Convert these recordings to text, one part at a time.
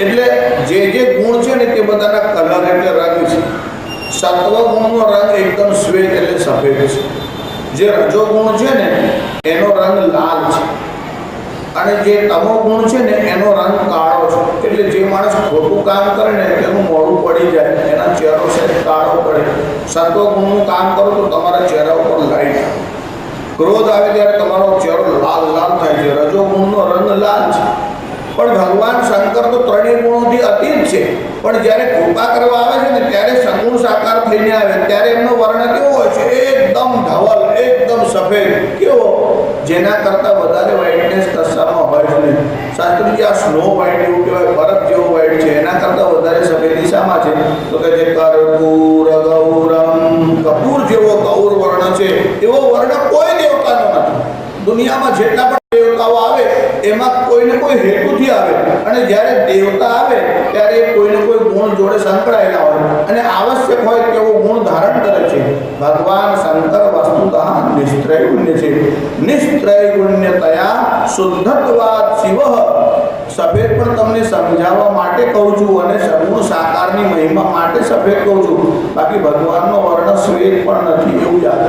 એટલે જે ગુણ છે ને તે બધાના કલર એટલે રંગ છે. સત્વ ગુણનો રંગ એકદમ શ્વેત એટલે સફેદ છે. જે રજો ગુણ છે ને એનો રંગ લાલ છે, અને જે તમો ગુણ છે ને એનો રંગ કાળો છે. એટલે જે માણસ ખોટું કામ કરે ને તેનું મોઢું પડી જાય, એના ચહેરો સહેજ કાળો પડે. સત્વ ગુણનું કામ કરો તો તમારા ચહેરા ઉપર લાઈટ આવે. ક્રોધ આવે ત્યારે તમારો ચહેરો લાલ લાલ થાય છે. રજો ગુણનો રંગ લાલ છે. પણ ભગવાન શંકર તો ત્રણેય ગુણોથી અતીત છે. પણ જ્યારે કૃપા કરવા આવે છે ને ત્યારે સગુણ સાકાર થઈને આવે ત્યારે એમનો વર્ણ કેવો હોય છે? એકદમ ધવલ, એકદમ સફેદ. કેવો? જેના કરતાં વધારે વ્હાઇટનેસ કશામાં હોય જ નહીં. શાસ્ત્રીજી આ સ્નો વ્હાઇટ એવું કહેવાય, બરફ જેવો વ્હાઇટ છે. એના કરતાં વધારે સફેદી શામાં છે? તો કે જે કર્પૂર ગૌરમ, કપૂર જેવો ગૌર વર્ણ છે એવો વર્ણ કોઈ દેવતાનો નથી. દુનિયામાં જેટલા પણ દેવતાઓ આવે એમાં કોઈને કોઈ હેતુથી આવે, અને જ્યારે દેવતા આવે ત્યારે કોઈને કોઈ ગુણ જોડે સંકળાયેલા હોય અને આવશ્યક હોય તેવો ગુણ ધારણ કરે છે. ભગવાન શંકર વસ્તુતઃ નિષ્ત્રૈગુણ્ય છે. નિષ્ત્રૈગુણ્યતયા શુદ્ધત્વાદ શિવ. સફેદ પણ તમને સમજાવવા માટે કહું છું, અને સગુણ સાકારની મહિમા માટે સફેદ કહું છું. બાકી ભગવાનનો વર્ણ શ્વેત પણ નથી, એવું યાદ.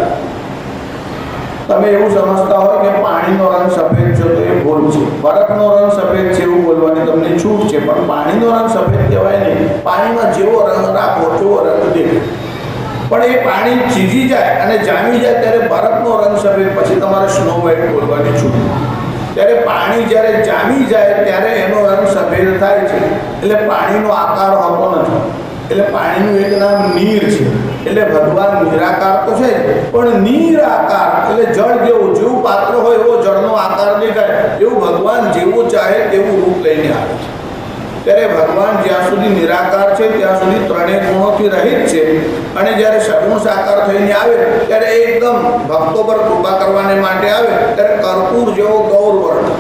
તમે એવું સમજતા હોય કે પાણીનો રંગ સફેદ છે તો એ ભૂલ છે. બરફનો રંગ સફેદ છે એવું બોલવાની તમને છૂટ છે, પણ પાણીનો રંગ સફેદ કહેવાય નહીં. પાણીમાં જેવો રંગ રાખો તેવો રંગ દેખાય. પણ એ પાણી થીજી જાય અને જામી જાય ત્યારે બરફનો રંગ સફેદ, પછી તમારે સ્નો વ્હાઇટ બોલવાની છૂટ. ત્યારે પાણી જ્યારે જામી જાય ત્યારે એનો રંગ સફેદ થાય છે. એટલે પાણીનો આકાર હોતો નથી. એટલે પાણીનું એક નામ નીર છે. એટલે ભગવાન નિરાકાર તો છે, પણ નિરાકાર એટલે જળ જેવું પાત્ર હોય એવો જળનો આકાર દેખાય, એવું ભગવાન જેવું ચાહે તેવું રૂપ લઈને આવે છે. ત્યારે ભગવાન જ્યાં સુધી નિરાકાર છે ત્યાં સુધી ત્રણેય ગુણોથી રહિત છે, અને જ્યારે સગુણ સાકાર થઈને આવે ત્યારે એકદમ ભક્તો પર કૃપા કરવાને માટે આવે ત્યારે કર્પૂર જેવો ગૌર વર્ણ